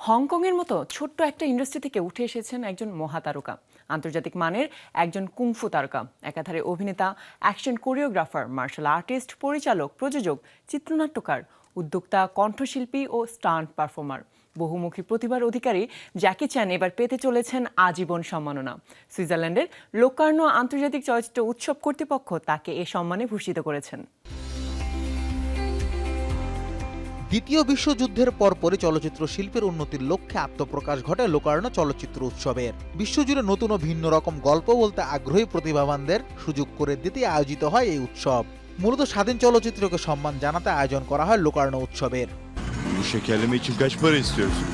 হংকংয়ের মতো ছোট্ট একটা ইন্ডাস্ট্রি থেকে উঠে এসেছেন একজন মহাতারকা, আন্তর্জাতিক মানের একজন কুংফু তারকা, একাধারে অভিনেতা, অ্যাকশন কোরিওগ্রাফার, মার্শাল আর্টিস্ট, পরিচালক, প্রযোজক, চিত্রনাট্যকার, উদ্যোক্তা, কণ্ঠশিল্পী ও স্টান্ট পারফর্মার। বহুমুখী প্রতিভার অধিকারী জ্যাকি চ্যান এবার পেতে চলেছেন আজীবন সম্মাননা। সুইজারল্যান্ডের লোকার্নো আন্তর্জাতিক চলচ্চিত্র উৎসব কর্তৃপক্ষ তাকে এ সম্মানে ভূষিত করেছেন। দ্বিতীয় বিশ্বযুদ্ধের পরপরই চলচ্চিত্র শিল্পের উন্নতির লক্ষ্যে আত্মপ্রকাশ ঘটে লোকার্নো চলচ্চিত্র উৎসবের। বিশ্বজুড়ে নতুন ও ভিন্ন রকম গল্প বলতে আগ্রহী প্রতিভাবানদের সুযোগ করে দিতে আয়োজিত হয় এই উৎসব। মূলত স্বাধীন চলচ্চিত্রকে সম্মান জানাতে আয়োজন করা হয় লোকার্নো উৎসবের। Bu şekerleme için kaç para istiyorsun?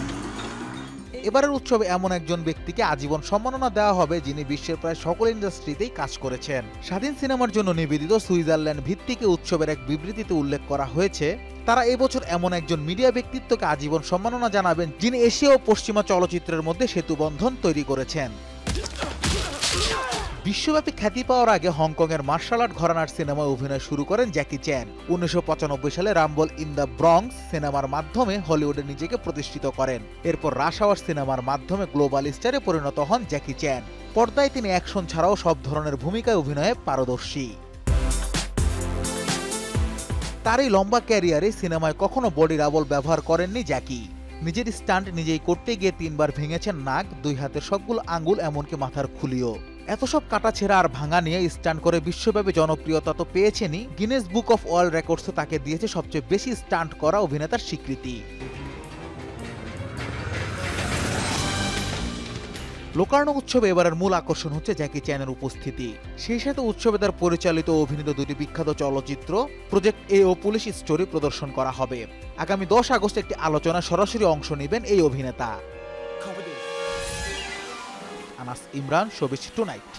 এবারের উৎসবে এমন একজন ব্যক্তিকে আজীবন সম্মাননা দেওয়া হবে যিনি বিশ্বের প্রায় সকল ইন্ডাস্ট্রিতেই কাজ করেছেন। স্বাধীন সিনেমার জন্য নিবেদিত সুইজারল্যান্ড ভিত্তিক উৎসবের এক বিবৃতিতে উল্লেখ করা হয়েছে, তারা এবছর এমন একজন মিডিয়া ব্যক্তিত্বকে আজীবন সম্মাননা জানাবেন যিনি এশিয়া ও পশ্চিমা চলচ্চিত্রের মধ্যে সেতুবন্ধন তৈরি করেছেন। বিশ্বব্যাপী খ্যাতি পাওয়ার আগে হংকংয়ের মার্শাল আর্ট ঘরানার সিনেমায় অভিনয় শুরু করেন জ্যাকি চ্যান। 1995 সালে রাম্বল ইন দ্য ব্রঙ্কস সিনেমার মাধ্যমে হলিউডে নিজেকে প্রতিষ্ঠিত করেন। এরপর রাশ আওয়ার সিনেমার মাধ্যমে গ্লোবাল স্টারে পরিণত হন জ্যাকি চ্যান। পর্দায় তিনি অ্যাকশন ছাড়াও সব ধরনের ভূমিকায় অভিনয়ে পারদর্শী। তার এই লম্বা ক্যারিয়ারে সিনেমায় কখনো বডি রাবল ব্যবহার করেননি জ্যাকি। নিজের স্টান্ট নিজেই করতে গিয়ে 3 বার ভেঙেছেন নাক, 2 হাতের সবগুলো আঙ্গুল, এমনকি মাথার খুলিও। এত সব কাটাছেঁড়া আর ভাঙা নিয়ে স্টান্ট করে বিশ্বব্যাপী জনপ্রিয়তা তো পেয়েছেনই, গিনেস বুক অফ ওয়ার্ল্ড রেকর্ডসও তাকে দিয়েছে সবচেয়ে বেশি স্টান্ট করা অভিনেতার স্বীকৃতি। লোকার্নো উৎসবে এবারের মূল আকর্ষণ হচ্ছে জ্যাকি চ্যানের উপস্থিতি। সেই সাথে উৎসবে তার পরিচালিত ও অভিনীত 2টি বিখ্যাত চলচ্চিত্র প্রজেক্ট এ ও পুলিশ স্টোরি প্রদর্শন করা হবে। আগামী 10 আগস্ট একটি আলোচনায় সরাসরি অংশ নেবেন এই অভিনেতা। Anas Imran, showbiz tonight.